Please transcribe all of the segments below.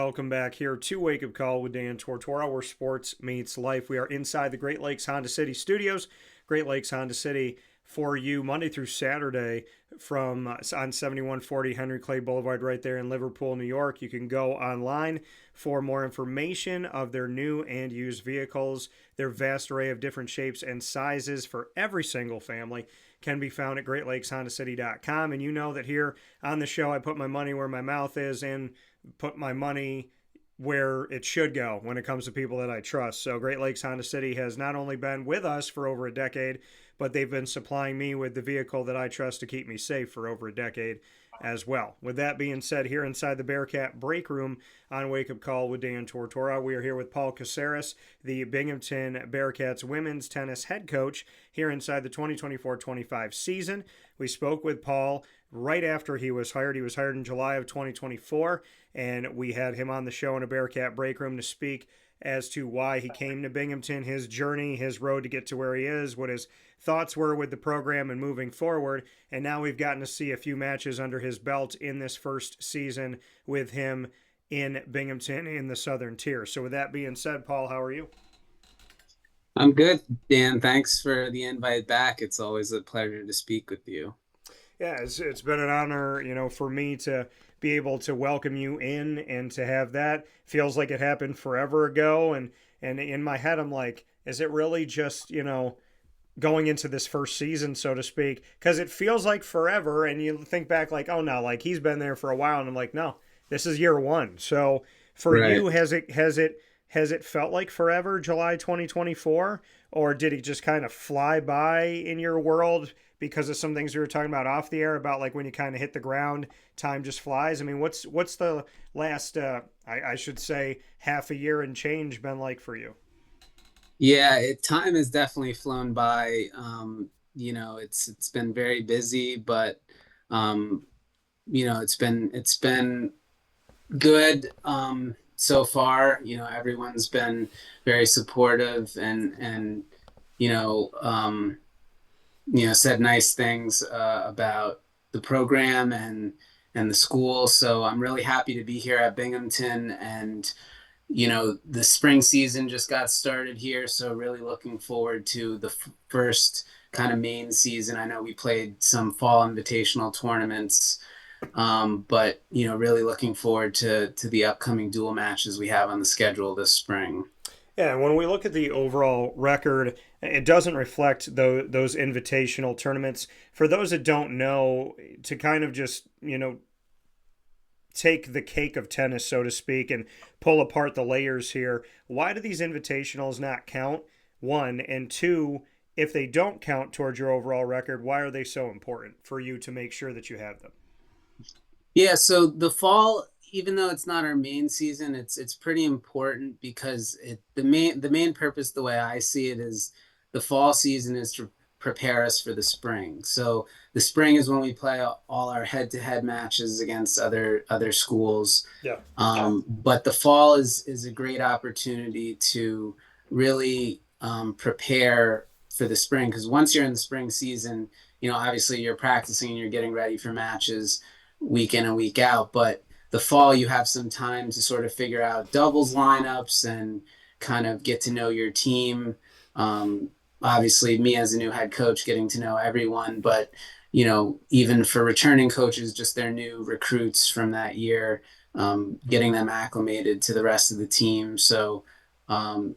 Welcome back here to Wake Up Call with Dan Tortora, where sports meets life. We are inside the Great Lakes Honda City studios. Great Lakes Honda City for you Monday through Saturday from on 7140 Henry Clay Boulevard right there in Liverpool, New York. You can go online for more information of their new and used vehicles. Their vast array of different shapes and sizes for every single family can be found at GreatLakesHondaCity.com. And you know that here on the show, I put my money where my mouth is and put my money where it should go when it comes to people that I trust. So Great Lakes Honda City has not only been with us for over a decade, but they've been supplying me with the vehicle that I trust to keep me safe for over a decade as well. With that being said, here inside the Bearcat Breakroom on Wake Up Call with Dan Tortora, we are here with Paul Caceres, the Binghamton Bearcats women's tennis head coach here inside the 2024-25 season. We spoke with Paul right after he was hired. He was hired in July of 2024, and we had him on the show in a Bearcat Breakroom to speak as to why he came to Binghamton, his journey, his road to get to where he is, what his thoughts were with the program and moving forward. And now we've gotten to see a few matches under his belt in this first season with him in Binghamton in the Southern Tier. So with that being said, Paul, how are you? I'm good, Dan. Thanks for the invite back. It's always a pleasure to speak with you. Yeah, it's been an honor, for me to be able to welcome you in and to have that. Feels like it happened forever ago. And in my head, I'm like, is it really just, going into this first season, so to speak? Because it feels like forever. And you think back like, oh, no, like he's been there for a while. And I'm like, no, this is year one. So for Right. you, has it felt like forever, July 2024? Or did it just kind of fly by in your world because of some things we were talking about off the air about like when you kind of hit the ground, time just flies? I mean, what's the last, I should say, half a year and change been like for you? Time has definitely flown by. It's been very busy, but um, it's been good so far. Everyone's been very supportive and you know um, said nice things about the program and the school. So I'm really happy to be here at Binghamton, and the spring season just got started here, so really looking forward to the first kind of main season. I know we played some fall invitational tournaments, but really looking forward to the upcoming dual matches we have on the schedule this spring. Yeah, when we look at the overall record, it doesn't reflect those invitational tournaments. For those that don't know, to kind of just, take the cake of tennis, so to speak, and pull apart the layers here, why do these invitationals not count? One, and two, if they don't count towards your overall record, why are they so important for you to make sure that you have them? Yeah, so the fall, even though it's not our main season, it's pretty important because the main purpose, the way I see it, is the fall season is to prepare us for the spring. So the spring is when we play all our head-to-head matches against other schools. Yeah. But the fall is a great opportunity to really prepare for the spring, because once you're in the spring season, obviously you're practicing and you're getting ready for matches week in and week out. But the fall, you have some time to sort of figure out doubles lineups and kind of get to know your team. Obviously, me as a new head coach, getting to know everyone, but even for returning coaches, just their new recruits from that year, getting them acclimated to the rest of the team. So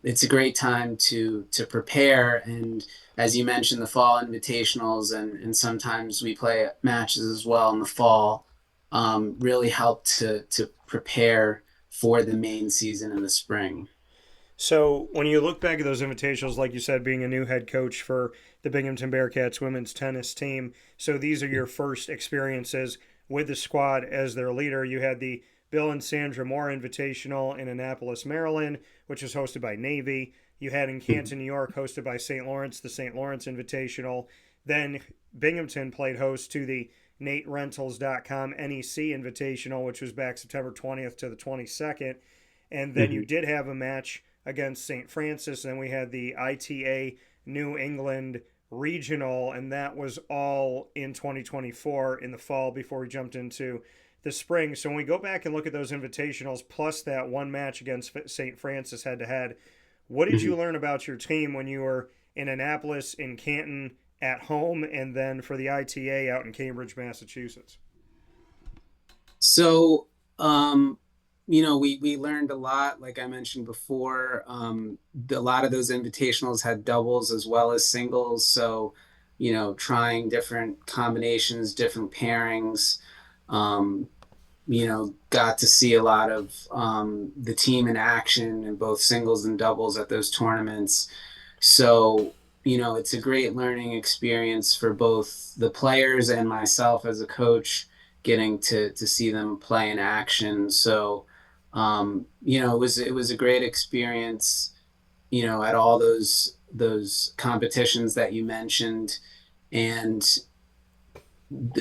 it's a great time to prepare. And as you mentioned, the fall invitationals and sometimes we play matches as well in the fall, really help to prepare for the main season in the spring. So when you look back at those invitationals, like you said, being a new head coach for the Binghamton Bearcats women's tennis team, so these are your first experiences with the squad as their leader. You had the Bill and Sandra Moore Invitational in Annapolis, Maryland, which was hosted by Navy. You had in Canton, New York, hosted by St. Lawrence, the St. Lawrence Invitational. Then Binghamton played host to the NateRentals.com NEC Invitational, which was back September 20th to the 22nd. And then you Mhm. did have a match against St. Francis. And then we had the ITA New England regional, and that was all in 2024 in the fall before we jumped into the spring. So when we go back and look at those invitationals plus that one match against St. Francis head to head, what did Mhm. you learn about your team when you were in Annapolis, in Canton, at home, and then for the ITA out in Cambridge, Massachusetts? So, um, we learned a lot, like I mentioned before. A lot of those invitationals had doubles as well as singles. So, trying different combinations, different pairings. Um, got to see a lot of the team in action in both singles and doubles at those tournaments. So, it's a great learning experience for both the players and myself as a coach, getting to see them play in action. So, it was a great experience, at all those competitions that you mentioned, and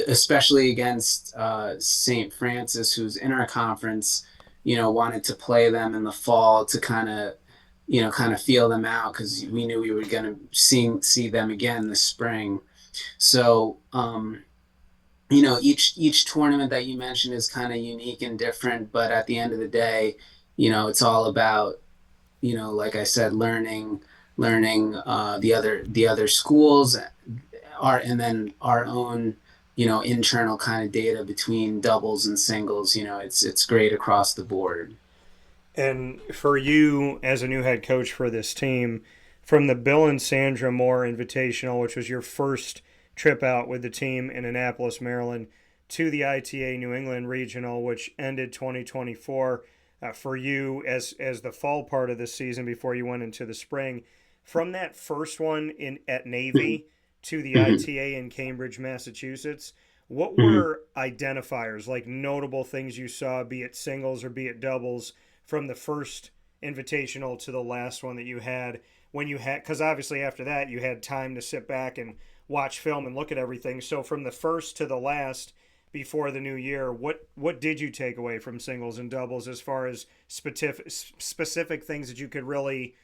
especially against St. Francis, who's in our conference, wanted to play them in the fall to kind of feel them out because we knew we were going to see them again this spring. So, each tournament that you mentioned is kind of unique and different, but at the end of the day, it's all about, like I said, learning the other schools, and then our own internal kind of data between doubles and singles. It's great across the board. And for you as a new head coach for this team, from the Bill and Sandra Moore Invitational, which was your first trip out with the team in Annapolis, Maryland, to the ITA New England Regional, which ended 2024 for you as the fall part of the season before you went into the spring. From that first one in at Navy to the Mhm. ITA in Cambridge, Massachusetts, what Mhm. were identifiers, like notable things you saw, be it singles or be it doubles, from the first invitational to the last one that you had, when you had, because obviously after that you had time to sit back and watch film and look at everything. So from the first to the last before the new year, what did you take away from singles and doubles as far as specific things that you could really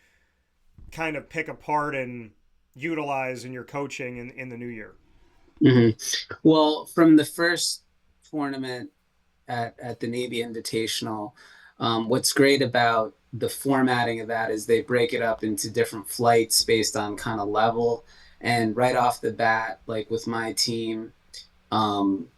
kind of pick apart and utilize in your coaching in the new year? Mhm. Well, from the first tournament at the Navy Invitational, what's great about the formatting of that is they break it up into different flights based on kind of level. And right off the bat, like with my team, um,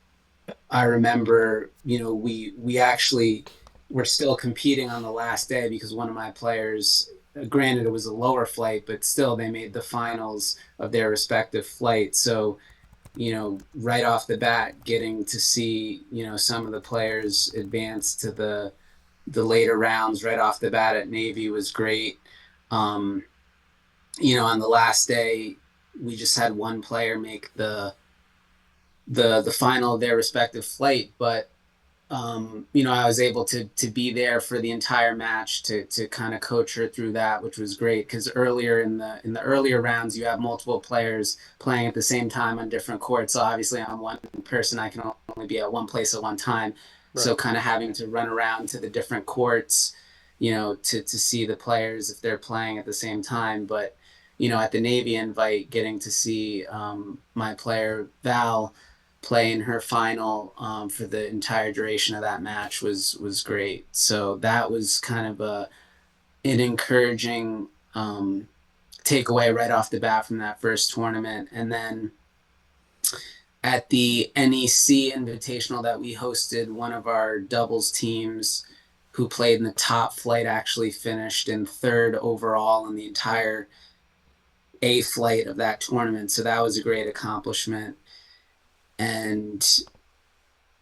I remember, we actually were still competing on the last day because one of my players, granted it was a lower flight, but still they made the finals of their respective flight. So, right off the bat, getting to see, some of the players advance to the later rounds right off the bat at Navy was great. Um, on the last day, we just had one player make the final of their respective flight, but I was able to be there for the entire match to kind of coach her through that, which was great because earlier in the earlier rounds you have multiple players playing at the same time on different courts. So obviously I'm one person, I can only be at one place at one time. So Right. kind of having to run around to the different courts, to see the players if they're playing at the same time. But at the Navy invite, getting to see my player Val play in her final for the entire duration of that match was great. So that was kind of an encouraging takeaway right off the bat from that first tournament. And then at the NEC Invitational that we hosted, one of our doubles teams who played in the top flight actually finished in third overall in the entire A flight of that tournament. So that was a great accomplishment. And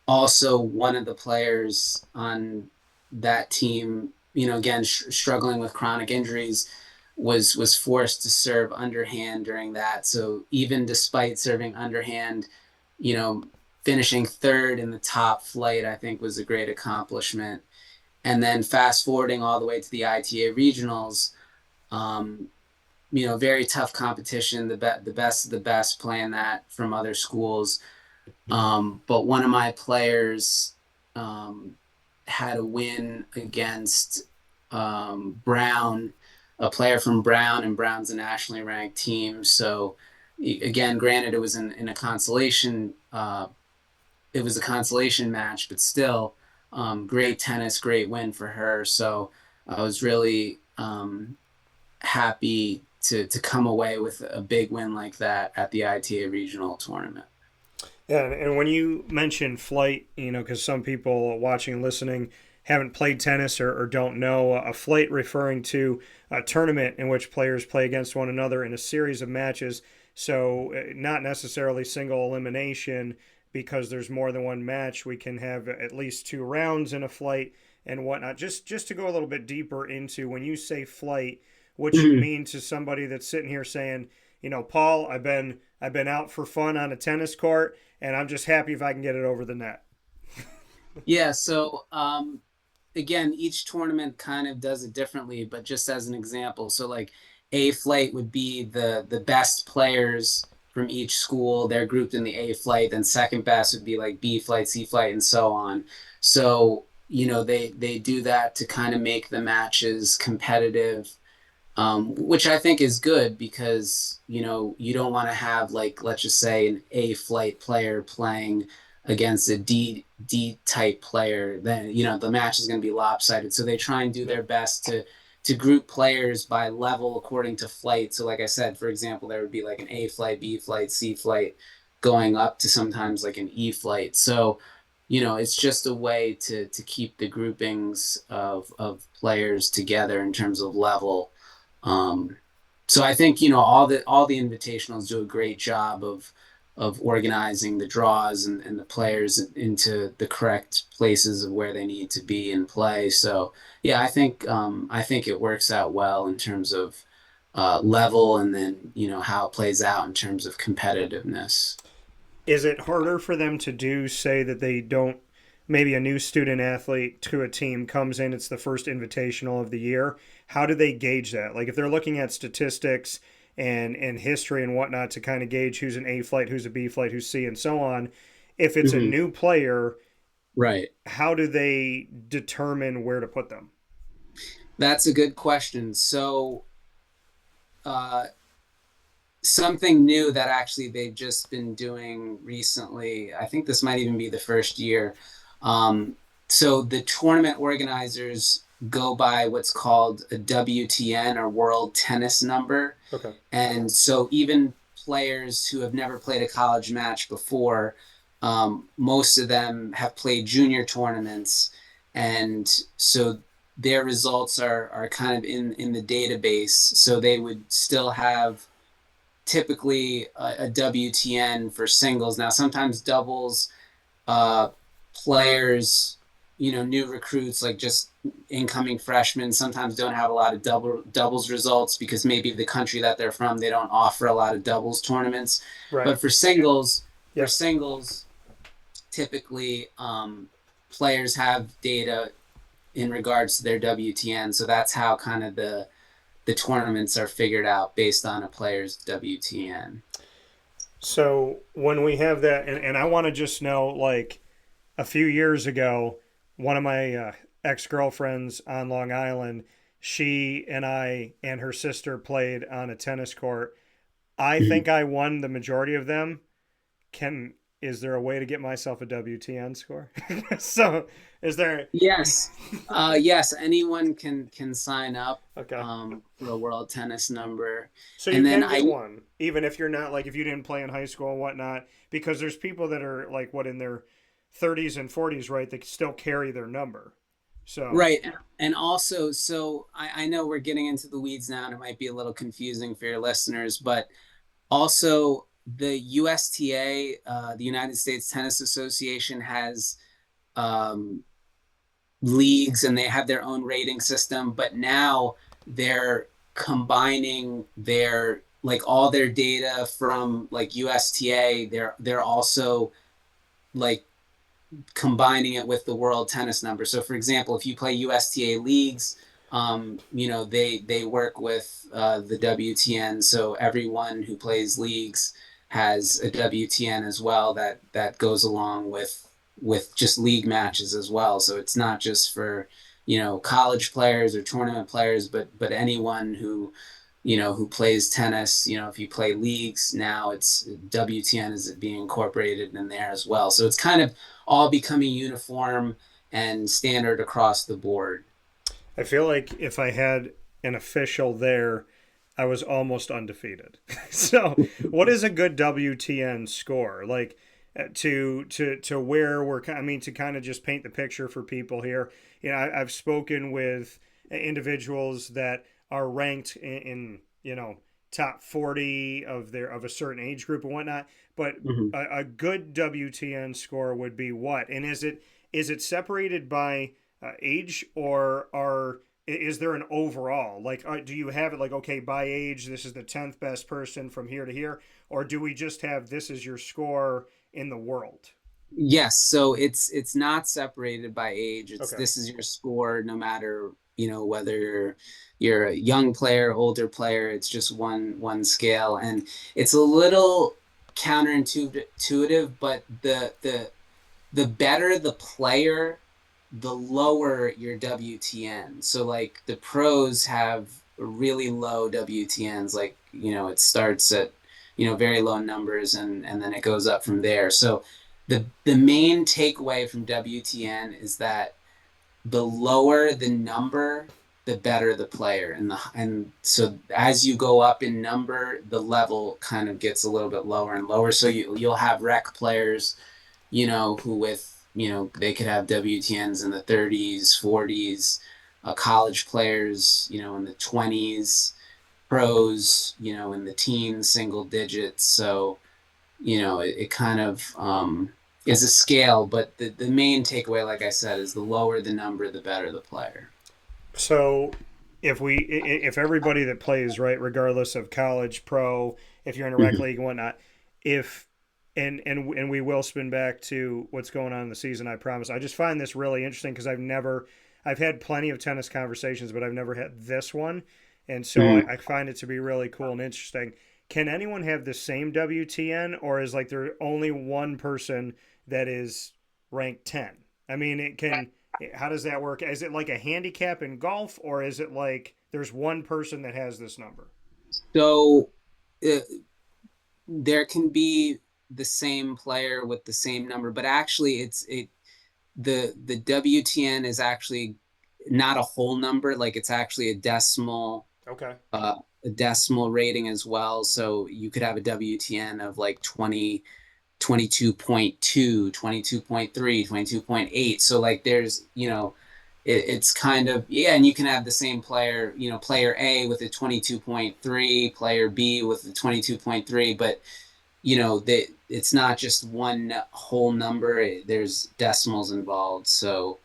also one of the players on that team, again struggling with chronic injuries, was forced to serve underhand during that. So even despite serving underhand, you know, finishing third in the top flight, I think was a great accomplishment. And then fast forwarding all the way to the ITA regionals, um, very tough competition. The best of the best playing that from other schools. But one of my players um, had a win against Brown, a player from Brown, and Brown's a nationally ranked team. So again, granted, it was in a consolation. It was a consolation match, but still, great tennis, great win for her. So I was really happy to come away with a big win like that at the ITA regional tournament. Yeah, and when you mention flight, because some people watching and listening haven't played tennis or don't know, a flight referring to a tournament in which players play against one another in a series of matches. So, not necessarily single elimination because there's more than one match. We can have at least two rounds in a flight and whatnot. Just to go a little bit deeper into when you say flight, what you mean to somebody that's sitting here saying, Paul, I've been out for fun on a tennis court, and I'm just happy if I can get it over the net. Yeah, so again, each tournament kind of does it differently, but just as an example, so like A flight would be the best players from each school. They're grouped in the A flight. Then second best would be like B flight, C flight, and so on. So they do that to kind of make the matches competitive, which I think is good because you don't want to have, like, let's just say an A flight player playing against a D type player. Then the match is going to be lopsided. So they try and do their best to group players by level according to flight. So like I said, for example, there would be like an A flight, B flight, C flight, going up to sometimes like an E flight. So it's just a way to keep the groupings of players together in terms of level. So I think all the invitationals do a great job of organizing the draws and the players into the correct places of where they need to be and play. So yeah, I think it works out well in terms of level, and then how it plays out in terms of competitiveness. Is it harder for them to do, say that they don't, maybe a new student athlete to a team comes in, it's the first invitational of the year? How do they gauge that? Like if they're looking at statistics and history and whatnot to kind of gauge who's an A flight, who's a B flight, who's C, and so on. If it's a Mhm. new player, Right. how do they determine where to put them? That's a good question. So, uh, something new that actually they've just been doing recently, I think this might even be the first year. Um, so the tournament organizers go by what's called a WTN, or World Tennis Number. Okay. And so even players who have never played a college match before, most of them have played junior tournaments. And so their results are kind of in the database. So they would still have typically a WTN for singles. Now, sometimes doubles, uh, players, new recruits, like just incoming freshmen, sometimes don't have a lot of doubles results because maybe the country that they're from, they don't offer a lot of doubles tournaments. Right. But for Yep. singles, typically, players have data in regards to their WTN. So that's how kind of the tournaments are figured out based on a player's WTN. So when we have that, and I want to just know, like a few years ago, one of my ex girlfriends on Long Island, she and I and her sister played on a tennis court. I think I won the majority of them. Can Is there a way to get myself a WTN score? So is there? Yes, yes. Anyone can sign up Okay. for a world tennis number, So you and then can get one, even if you're not, like, if you didn't play in high school and whatnot, because there's people that are like what, in their 30s and 40s, right? That still carry their number. So right, and also, so I know we're getting into the weeds now, and it might be a little confusing for your listeners, but also the USTA, the United States Tennis Association, has um, leagues, and they have their own rating system, but now they're combining their, like, all their data from like USTA. They're also like combining it with the world tennis number. So for example, if you play USTA leagues, they work with the WTN. So everyone who plays leagues has a WTN as well, that goes along with just league matches as well. So it's not just for college players or tournament players, but anyone who plays tennis. If you play leagues now, it's WTN is being incorporated in there as well. So it's kind of all becoming uniform and standard across the board. I feel like if I had an official there, I was almost undefeated. So, what is a good WTN score? Like to where we're, I mean, to kind of just paint the picture for people here. I've spoken with individuals that are ranked in top 40 of a certain age group and whatnot. But Mhm. a good WTN score would be what? And is it separated by age, or is there an overall, like, do you have it like, okay, by age this is the 10th best person from here to here, or do we just have this is your score in the world? Yes, so it's not separated by age. It's Okay. this is your score no matter, whether you're a young player, older player, it's just one scale. And it's a little counterintuitive, but the better the player, the lower your WTN. So like the pros have really low WTNs, like, it starts at, very low numbers and then it goes up from there. So the main takeaway from WTN is that the lower the number, the better the player. And so as you go up in number, the level kind of gets a little bit lower and lower. So you'll have rec players, who with, they could have WTNs in the 30s, 40s, college players, in the 20s, pros, in the teens, single digits. So, it kind of is a scale, but the main takeaway, like I said, is the lower the number, the better the player. So if everybody that plays, right, regardless of college, pro, if you're in a rec Mhm. league and whatnot, if and we will spin back to what's going on in the season, I promise. I just find this really interesting because I've had plenty of tennis conversations, but I've never had this one. And so Mhm. I find it to be really cool and interesting. Can anyone have the same WTN, or is like there only one person that is ranked 10? I mean, it can, how does that work? Is it like a handicap in golf, or is it like there's one person that has this number? So uh, there can be the same player with the same number, but actually the WTN is actually not a whole number, like it's actually Okay. a decimal rating as well. So you could have a WTN of like 20, 22.2, 22.3, 22.8. So like there's, it's kind of, yeah, and you can have the same player, player A with a 22.3, player B with a 22.3, but it's not just one whole number. There's decimals involved. So,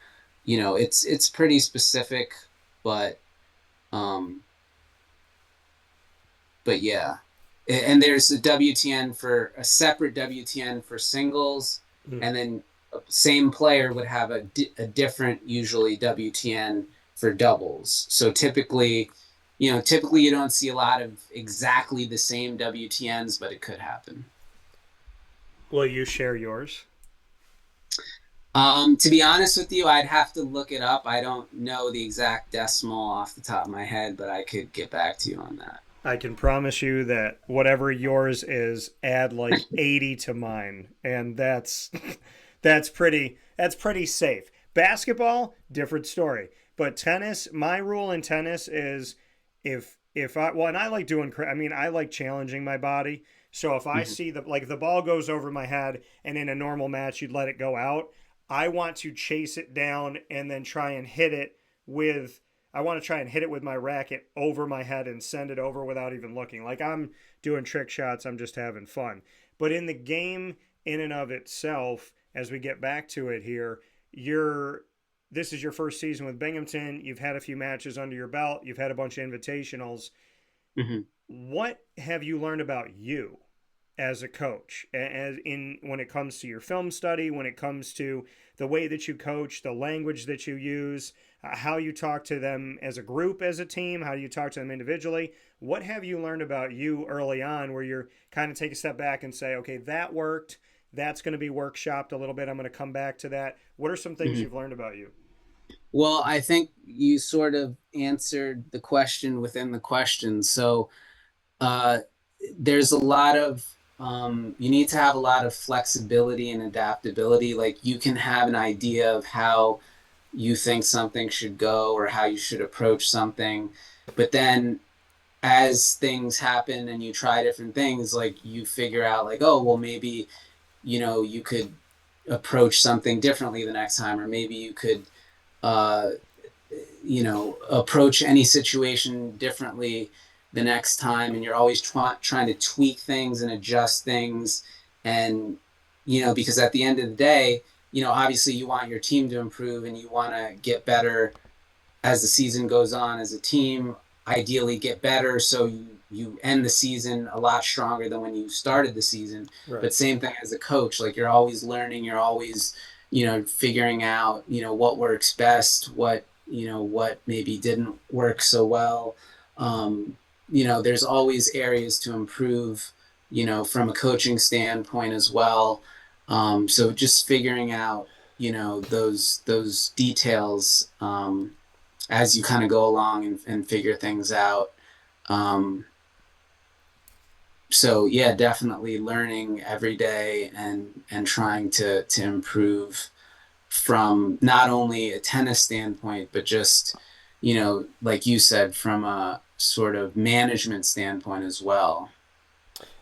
it's pretty specific, but um but yeah. And there's a WTN for a separate WTN for singles, Mm. and then same player would have a different usually WTN for doubles. So typically you don't see a lot of exactly the same WTNs, but it could happen. Will you share yours? To be honest with you, I'd have to look it up. I don't know the exact decimal off the top of my head, but I could get back to you on that. I can promise you that whatever yours is, add like 80 to mine, and that's pretty safe. Basketball, different story. But tennis, my rule in tennis is if I well, and I like doing, I mean, I like challenging my body. So if I Mhm. see the ball goes over my head, and in a normal match you'd let it go out, I want to chase it down and then try and hit it with I want to try and hit it with my racket over my head and send it over without even looking. Like I'm doing trick shots, I'm just having fun. But in the game in and of itself, as we get back to it here, you're this is your first season with Binghamton. You've had a few matches under your belt. You've had a bunch of invitationals. Mhm. What have you learned about you as a coach, as in when it comes to your film study, when it comes to the way that you coach, the language that you use, how you talk to them as a group, as a team, how do you talk to them individually? What have you learned about you early on where you're kind of take a step back and say, okay, that worked, that's going to be workshopped a little bit, I'm going to come back to that? What are some things Mhm. you've learned about you? Well, I think you sort of answered the question within the question. So uh, there's a lot of you need to have a lot of flexibility and adaptability. Like you can have an idea of how you think something should go or how you should approach something, but then as things happen and you try different things, like you figure out like, oh, well, maybe you could approach something differently the next time, or maybe you could uh, approach any situation differently the next time, and you're always trying to tweak things and adjust things. And because at the end of the day, obviously you want your team to improve and you want to get better as the season goes on as a team, ideally get better so you end the season a lot stronger than when you started the season. Right. But same thing as a coach, like you're always learning, you're always figuring out what works best, what maybe didn't work so well. There's always areas to improve, from a coaching standpoint as well. So just figuring out those details as you kind of go along and figure things out. Um, so yeah, definitely learning every day and trying to improve from not only a tennis standpoint, but just, like you said, from a sort of management standpoint as well.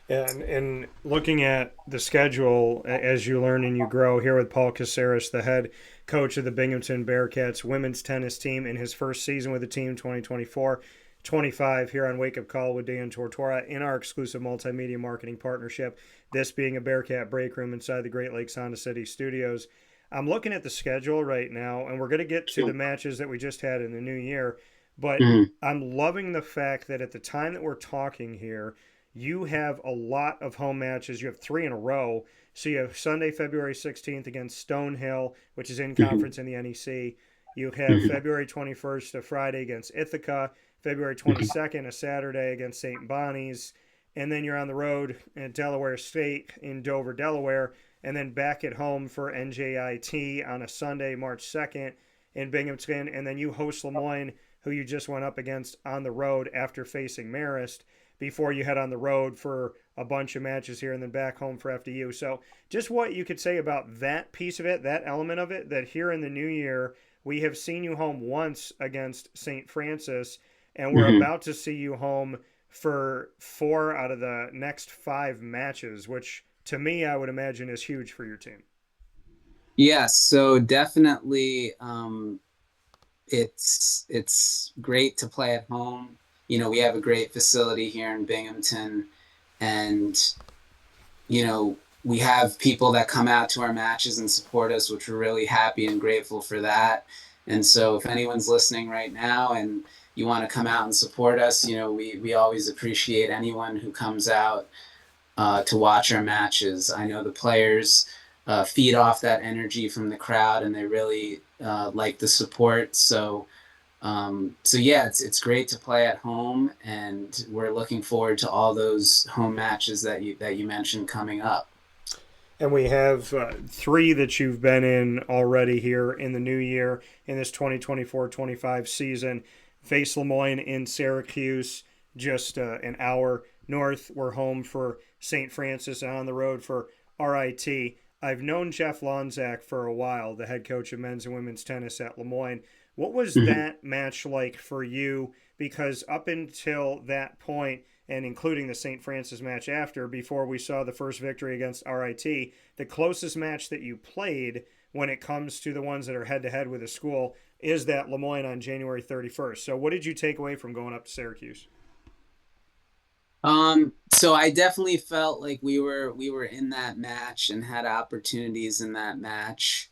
And looking at the schedule as you learn and you grow here with Paul Caceres, the head coach of the Binghamton Bearcats women's tennis team in his first season with the team 2024-25 here on Wake Up Call with Dan Tortora in our exclusive multimedia marketing partnership, this being a Bearcat Breakroom inside the Great Lakes Honda City studios. I'm looking at the schedule right now, and we're going to get to the matches that we just had in the new year, but Mm-hmm. I'm loving the fact that at the time that we're talking here, you have a lot of home matches. You have three in a row. So you have Sunday, February 16th against Stonehill, which is in Mm-hmm. conference in the NEC. You have Mm-hmm. February 21st, a Friday against Ithaca. February Mm-hmm. 22nd, a Saturday against St. Bonnie's. And then you're on the road at Delaware State in Dover, Delaware. And then back at home for NJIT on a Sunday, March 2nd in Binghamton. And then you host Lemoyne, who you just went up against on the road after facing Marist before you head on the road for a bunch of matches here and then back home for FDU. So, just what you could say about that piece of it, that element of it, that here in the new year, we have seen you home once against St. Francis, and we're Mm-hmm. about to see you home for 4 out of the next 5 matches, which to me, I would imagine is huge for your team. Yes, so definitely it's great to play at home. We have a great facility here in Binghamton, and we have people that come out to our matches and support us, which we're really happy and grateful for that. And so if anyone's listening right now and you want to come out and support us, we always appreciate anyone who comes out to watch our matches. I know the players feed off that energy from the crowd, and they really like the support. So yeah, it's great to play at home, and we're looking forward to all those home matches that you mentioned coming up. And we have 3 that you've been in already here in the new year in this 2024-25 season. Face Lemoyne in Syracuse, just an hour north. We're home for St. Francis and on the road for RIT. I've known Jeff Lonzak for a while, the head coach of men's and women's tennis at Lemoyne. What was Mm-hmm. that match like for you? Because up until that point, and including the St. Francis match after, before we saw the first victory against RIT, the closest match that you played when it comes to the ones that are head to head with a school is that Lemoyne on January 31st. So, what did you take away from going up to Syracuse? So I definitely felt like we were in that match and had opportunities in that match.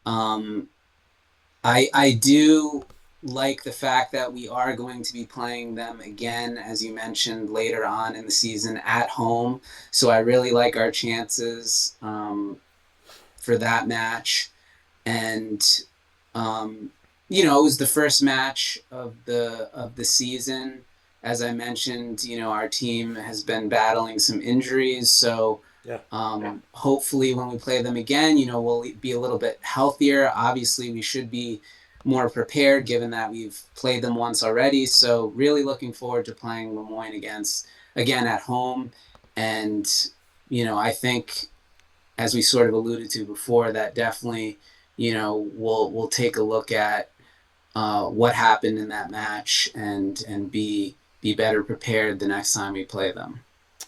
Um, I do like the fact that we are going to be playing them again, as you mentioned, later on in the season at home. So I really like our chances for that match. And um, it was the first match of the season. As I mentioned, our team has been battling some injuries, so Yeah. hopefully when we play them again, we'll be a little bit healthier. Obviously, we should be more prepared, given that we've played them once already. So really looking forward to playing Lemoyne again at home. And, I think, as we sort of alluded to before, that definitely, we'll take a look at what happened in that match and be better prepared the next time we play them.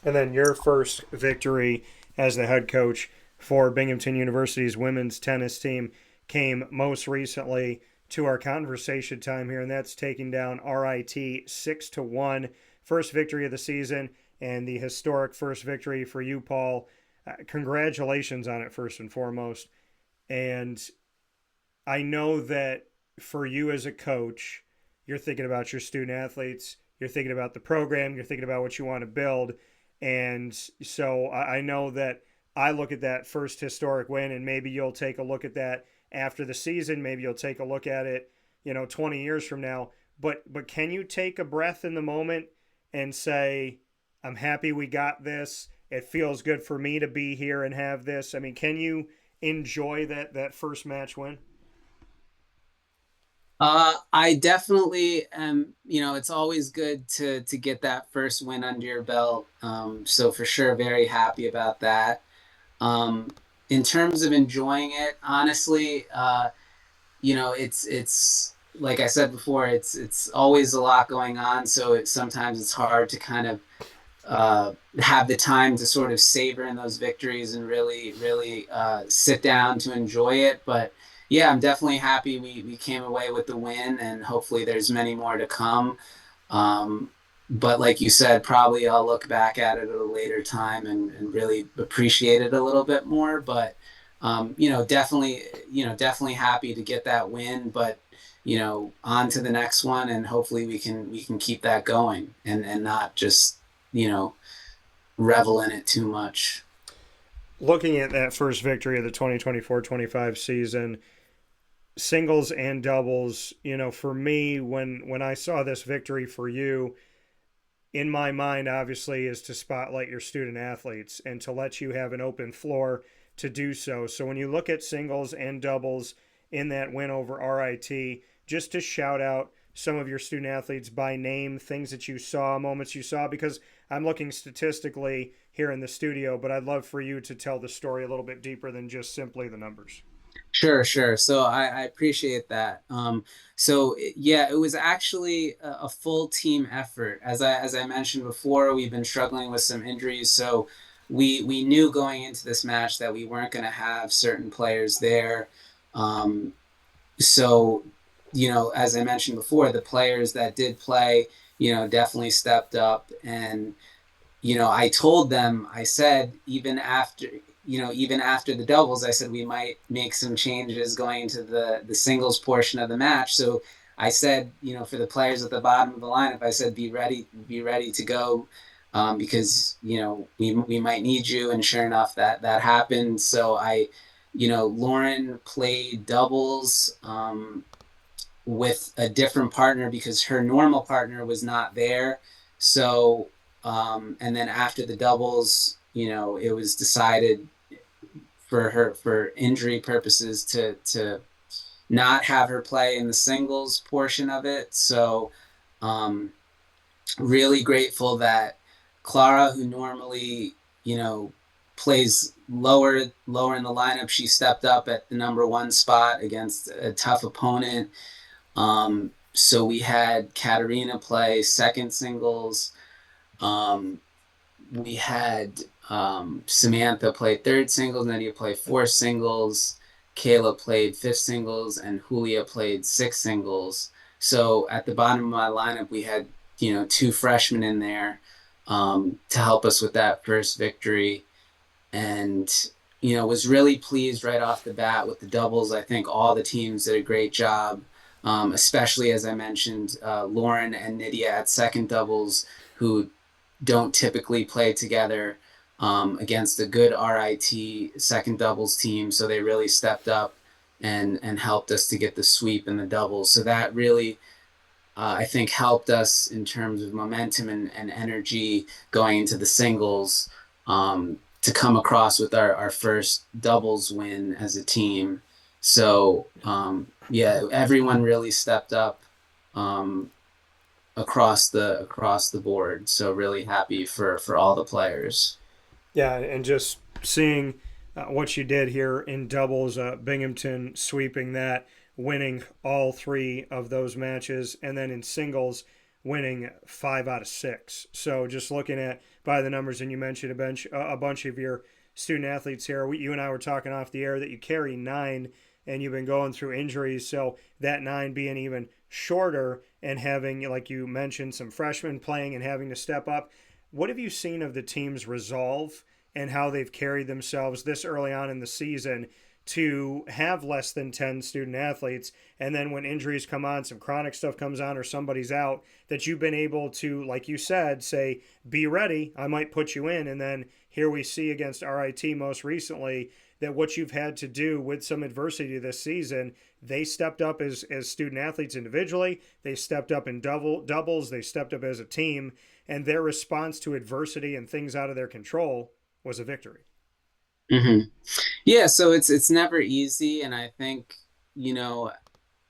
And then your first victory as the head coach for Binghamton University's women's tennis team came most recently to our conversation time here, and that's taking down RIT 6-1. First victory of the season and the historic first victory for you, Paul. Congratulations on it, first and foremost. And I know that for you as a coach, you're thinking about your student athletes, you're thinking about the program, you're thinking about what you want to build. And so I know that I look at that first historic win, and maybe you'll take a look at that after the season. Maybe you'll take a look at it, 20 years from now. But can you take a breath in the moment and say, I'm happy we got this. It feels good for me to be here and have this. I mean, can you enjoy that first match win? I definitely am, it's always good to get that first win under your belt. So for sure, very happy about that. In terms of enjoying it, honestly, it's like I said before, it's always a lot going on. So sometimes it's hard to kind of have the time to sort of savor in those victories and really, really sit down to enjoy it. But yeah, I'm definitely happy we came away with the win, and hopefully there's many more to come. But like you said, probably I'll look back at it at a later time and really appreciate it a little bit more. But definitely happy to get that win. But on to the next one, and hopefully we can keep that going and not just revel in it too much. Looking at that first victory of the 2024-25 season, singles and doubles, for me, when I saw this victory for you, in my mind, obviously, is to spotlight your student athletes and to let you have an open floor to do so. So when you look at singles and doubles in that win over RIT, just to shout out some of your student athletes by name, things that you saw, moments you saw, because I'm looking statistically here in the studio, but I'd love for you to tell the story a little bit deeper than just simply the numbers. Sure. So I appreciate that. So yeah, it was actually a full team effort. As I mentioned before, we've been struggling with some injuries, so we knew going into this match that we weren't going to have certain players there. So as I mentioned before, the players that did play, definitely stepped up. And I told them, I said, even after the doubles, I said we might make some changes going into the singles portion of the match. So I said, for the players at the bottom of the lineup, I said, be ready to go, because we might need you. And sure enough, that happened. So Lauren played doubles with a different partner because her normal partner was not there. So and then after the doubles, it was decided for injury purposes to not have her play in the singles portion of it. So really grateful that Clara, who normally plays lower in the lineup, she stepped up at the number one spot against a tough opponent. So we had Katerina play second singles. We had Samantha play third singles, Nadia play fourth singles, Kayla played fifth singles, and Julia played sixth singles. So at the bottom of my lineup, we had, two freshmen in there to help us with that first victory. And, was really pleased right off the bat with the doubles. I think all the teams did a great job, especially, as I mentioned, Lauren and Nydia at second doubles, who don't typically play together against a good RIT second doubles team. So they really stepped up and helped us to get the sweep in the doubles. So that really, I think, helped us in terms of momentum and energy going into the singles, to come across with our first doubles win as a team. So yeah, everyone really stepped up um, across the board. So really happy for all the players. Yeah, and just seeing what you did here in doubles, Binghamton sweeping that, winning all three of those matches, and then in singles, winning 5 out of 6. So just looking at by the numbers, and you mentioned a bunch of your student athletes here. You and I were talking off the air that you carry 9, and you've been going through injuries. So that 9 being even shorter, and having, like you mentioned, some freshmen playing and having to step up. What have you seen of the team's resolve and how they've carried themselves this early on in the season to have less than 10 student athletes? And then when injuries come on, some chronic stuff comes on, or somebody's out, that you've been able to, like you said, say, be ready, I might put you in. And then here we see against RIT most recently that what you've had to do with some adversity this season, they stepped up as student athletes individually, they stepped up in doubles, they stepped up as a team, and their response to adversity and things out of their control was a victory. Hmm. Yeah, so it's never easy, and I think, you know,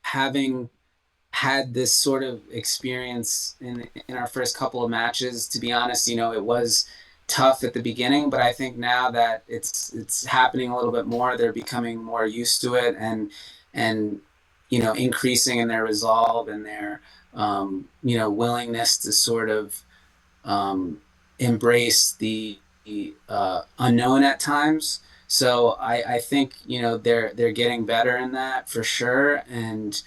having had this sort of experience in our first couple of matches, to be honest, it was tough at the beginning, but I think now that it's happening a little bit more, they're becoming more used to it, and increasing in their resolve and their willingness to sort of embrace the unknown at times. So I think they're getting better in that for sure, and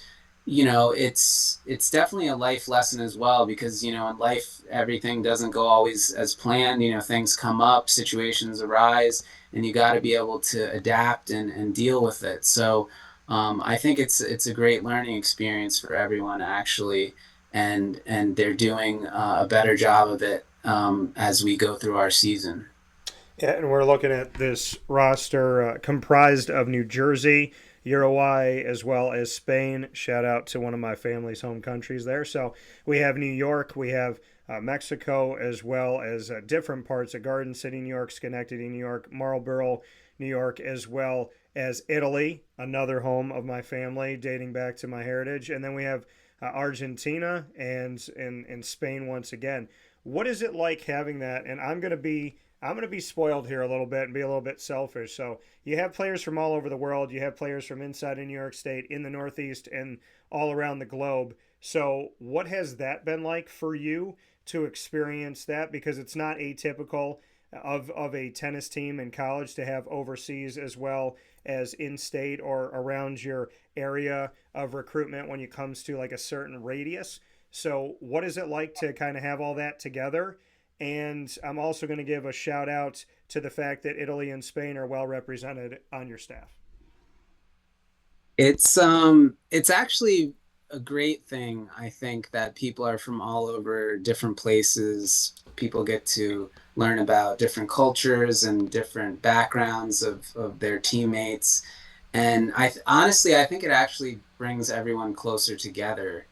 it's definitely a life lesson as well, because in life everything doesn't go always as planned. Things come up, situations arise, and you got to be able to adapt and deal with it. So I think it's a great learning experience for everyone actually, and they're doing a better job of it as we go through our season. Yeah, and we're looking at this roster comprised of New Jersey, Uruguay, as well as Spain. Shout out to one of my family's home countries there. So we have New York, we have Mexico, as well as different parts of Garden City, New York, Schenectady, New York, Marlborough, New York, as well as Italy, another home of my family dating back to my heritage. And then we have Argentina and Spain once again. What is it like having that? And I'm going to be spoiled here a little bit and be a little bit selfish. So you have players from all over the world. You have players from inside of New York State, in the Northeast, and all around the globe. So what has that been like for you to experience that? Because it's not atypical of a tennis team in college to have overseas as well as in-state or around your area of recruitment when it comes to like a certain radius. So what is it like to kind of have all that together? And I'm also going to give a shout out to the fact that Italy and Spain are well represented on your staff. It's actually a great thing, I think, that people are from all over different places. People get to learn about different cultures and different backgrounds of their teammates. And honestly, I think it actually brings everyone closer together.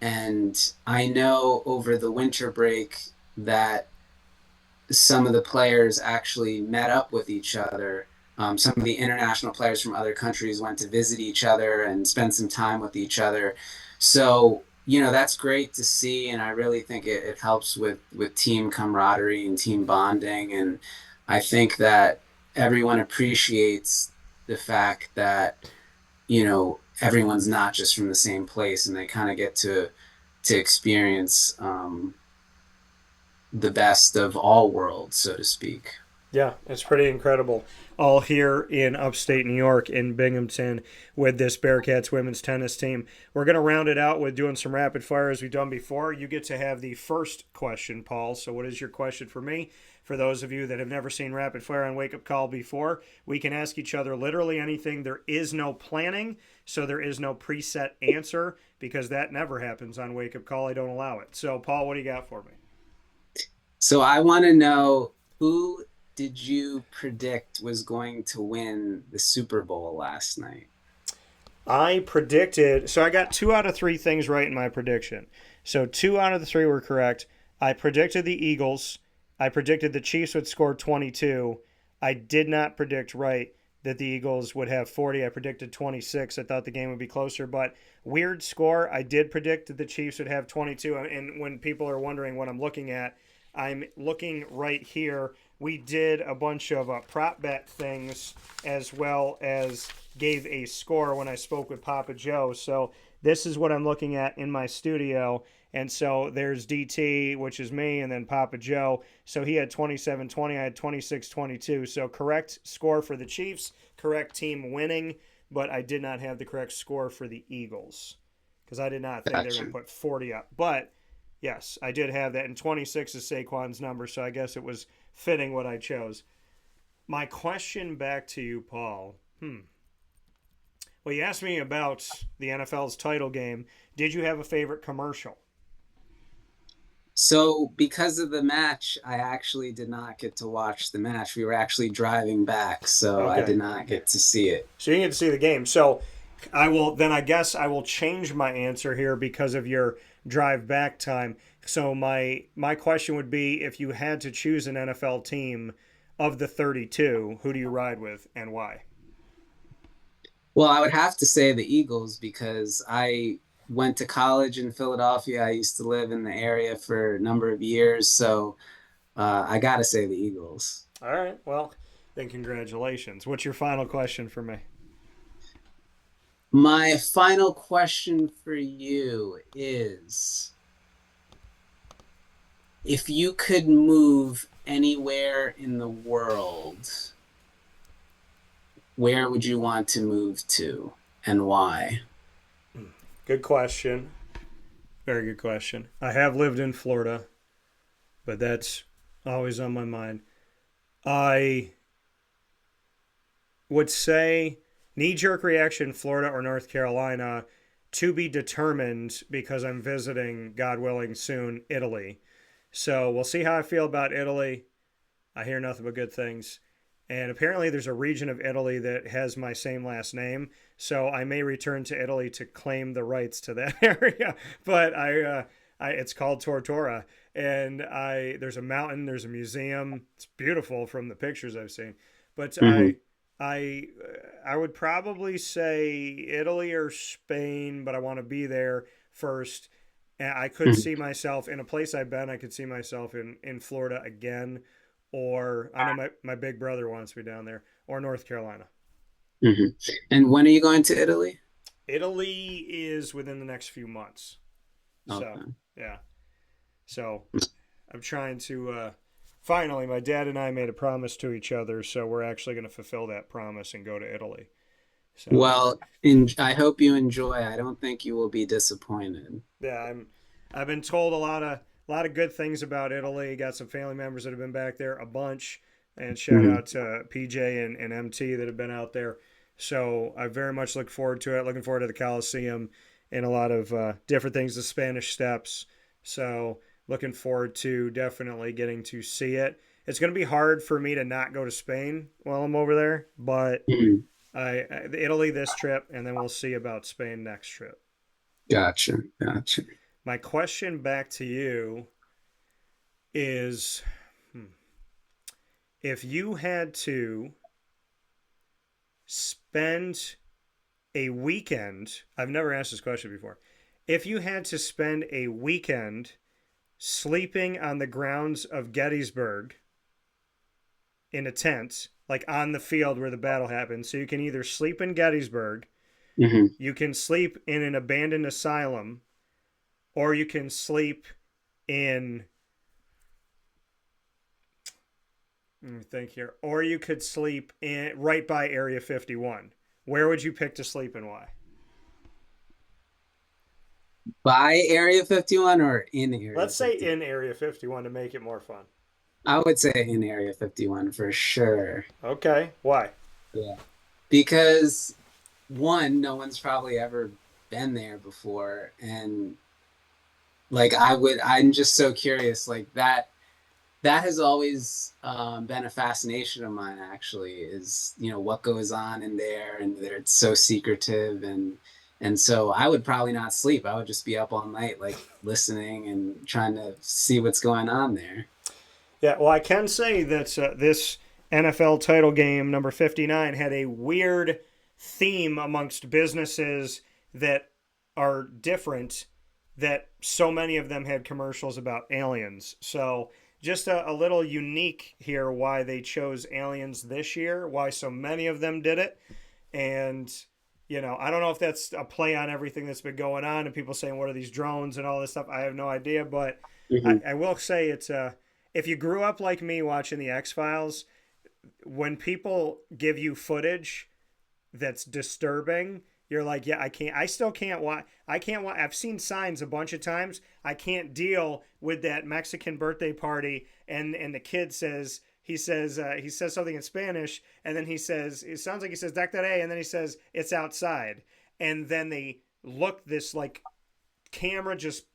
And I know over the winter break that some of the players actually met up with each other. Some of the international players from other countries went to visit each other and spend some time with each other. So, that's great to see. And I really think it helps with team camaraderie and team bonding. And I think that everyone appreciates the fact that, everyone's not just from the same place, and they kind of get to experience the best of all worlds, so to speak. Yeah, it's pretty incredible. All here in upstate New York in Binghamton with this Bearcats women's tennis team. We're going to round it out with doing some rapid fire as we've done before. You get to have the first question, Paul. So, what is your question for me? For those of you that have never seen rapid fire on Wake Up Call before, we can ask each other literally anything. There is no planning, so there is no preset answer because that never happens on Wake Up Call. I don't allow it. So, Paul, what do you got for me? So I want to know, who did you predict was going to win the Super Bowl last night? I predicted, so I got 2 out of 3 things right in my prediction. So 2 out of the 3 were correct. I predicted the Eagles. I predicted the Chiefs would score 22. I did not predict right that the Eagles would have 40. I predicted 26. I thought the game would be closer, but weird score. I did predict that the Chiefs would have 22. And when people are wondering what I'm looking at, I'm looking right here. We did a bunch of prop bet things as well as gave a score when I spoke with Papa Joe. So this is what I'm looking at in my studio. And so there's DT, which is me, and then Papa Joe. So he had 27-20. I had 26-22. So correct score for the Chiefs, correct team winning, but I did not have the correct score for the Eagles because I did not think they were going to put 40 up. But yes, I did have that, and 26 is Saquon's number, so I guess it was fitting what I chose. My question back to you, Paul. Well, you asked me about the NFL's title game. Did you have a favorite commercial? So because of the match, I actually did not get to watch the match. We were actually driving back, so I did not get to see it. So you didn't get to see the game. So I guess I will change my answer here because of your drive back time. So my question would be, if you had to choose an NFL team of the 32, who do you ride with and why? Well, I would have to say the Eagles because I went to college in Philadelphia. I used to live in the area for a number of years, so I got to say the Eagles. All right. Well, then congratulations. What's your final question for me? My final question for you is, if you could move anywhere in the world, where would you want to move to and why? Good question. Very good question. I have lived in Florida, but that's always on my mind. I would say knee-jerk reaction, Florida or North Carolina, to be determined because I'm visiting, God willing, soon, Italy. So we'll see how I feel about Italy. I hear nothing but good things. And apparently there's a region of Italy that has my same last name. So I may return to Italy to claim the rights to that area. But it's called Tortora. And there's a mountain, there's a museum. It's beautiful from the pictures I've seen. But I would probably say Italy or Spain, but I want to be there first. And I could see myself in a place I've been. I could see myself in Florida again. Or I know my big brother wants me down there, or North Carolina. And when are you going to Italy? Italy is within the next few months. Okay. So, yeah. So I'm trying to, finally, my dad and I made a promise to each other, so we're actually going to fulfill that promise and go to Italy. So, well, I hope you enjoy. I don't think you will be disappointed. Yeah, I've been told a lot of good things about Italy. Got some family members that have been back there a bunch. And shout out to PJ and MT that have been out there. So I very much look forward to it. Looking forward to the Coliseum and a lot of different things, the Spanish Steps. So looking forward to definitely getting to see it. It's going to be hard for me to not go to Spain while I'm over there. But Italy this trip, and then we'll see about Spain next trip. Gotcha. My question back to you is, if you had to spend a weekend, I've never asked this question before. If you had to spend a weekend sleeping on the grounds of Gettysburg in a tent, like on the field where the battle happened, so you can either sleep in Gettysburg, you can sleep in an abandoned asylum, or you can sleep in, let me think here, or you could sleep in right by Area 51. Where would you pick to sleep and why? By Area 51 or in Area 51? Let's say in Area 51 to make it more fun. I would say in Area 51 for sure. Okay. Why? Yeah. Because one, no one's probably ever been there before. And like I'm just so curious, like that has always been a fascination of mine, actually, is, what goes on in there, and it's so secretive. And so I would probably not sleep. I would just be up all night, like listening and trying to see what's going on there. Yeah, well, I can say that this NFL title game number 59 had a weird theme amongst businesses that are different, that so many of them had commercials about aliens. So just a little unique here why they chose aliens this year, why so many of them did it. And I don't know if that's a play on everything that's been going on and people saying, what are these drones and all this stuff? I have no idea. But Hmm. I will say it's if you grew up like me watching the X Files, when people give you footage that's disturbing, you're like, yeah, I still can't watch. I can't watch. I've seen signs a bunch of times. I can't deal with that Mexican birthday party. And the kid says, he says something in Spanish, and then he says, it sounds like he says "Deck that A," and then he says it's outside, and then they look this like camera just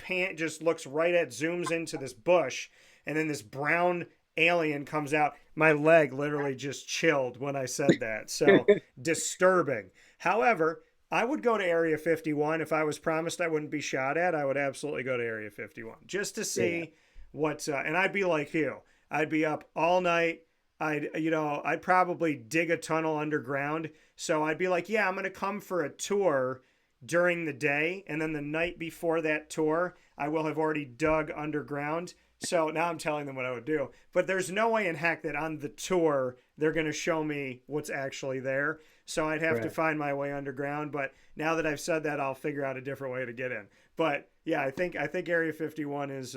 looks right at, zooms into this bush, and then this brown alien comes out. My leg literally just chilled when I said that. So disturbing. However, I would go to Area 51 if I was promised I wouldn't be shot at. I would absolutely go to Area 51 just to Yeah. see what's and I'd be like you. I'd be up all night. I'd probably dig a tunnel underground. So I'd be like, yeah, I'm going to come for a tour during the day, and then the night before that tour, I will have already dug underground. So now I'm telling them what I would do. But there's no way in heck that on the tour they're going to show me what's actually there. So I'd have to Right. find my way underground. But now that I've said that, I'll figure out a different way to get in. But yeah, I think Area 51 is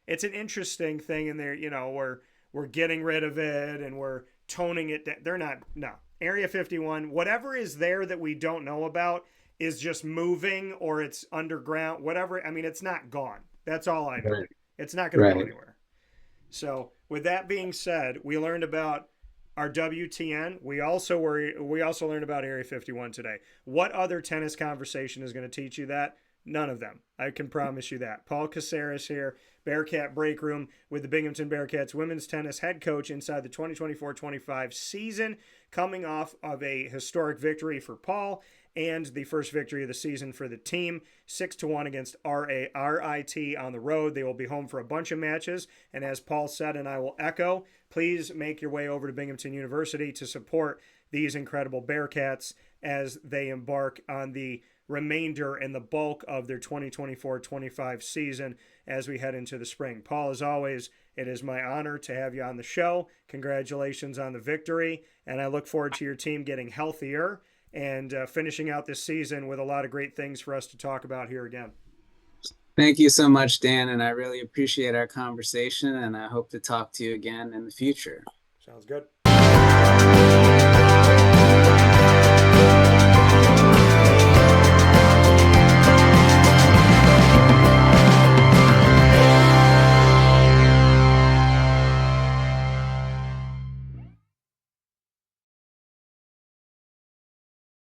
it's an interesting thing, and we're getting rid of it and we're toning it down. They're not, no. Area 51, whatever is there that we don't know about is just moving, or it's underground, whatever. I mean, it's not gone. That's all I know. Right. It's not going to go Right. anywhere. So, with that being said, we learned about our WTN. We also learned about Area 51 today. What other tennis conversation is going to teach you that? None of them. I can promise you that. Paul Caceres here, Bearcat Breakroom, with the Binghamton Bearcats women's tennis head coach inside the 2024-25 season, coming off of a historic victory for Paul and the first victory of the season for the team, 6-1 against RIT on the road. They will be home for a bunch of matches, and as Paul said, and I will echo, please make your way over to Binghamton University to support these incredible Bearcats as they embark on the remainder and the bulk of their 2024-25 season as we head into the spring. Paul, as always, it is my honor to have you on the show. Congratulations on the victory, and I look forward to your team getting healthier and finishing out this season with a lot of great things for us to talk about here again. Thank you so much, Dan, and I really appreciate our conversation, and I hope to talk to you again in the future. Sounds good.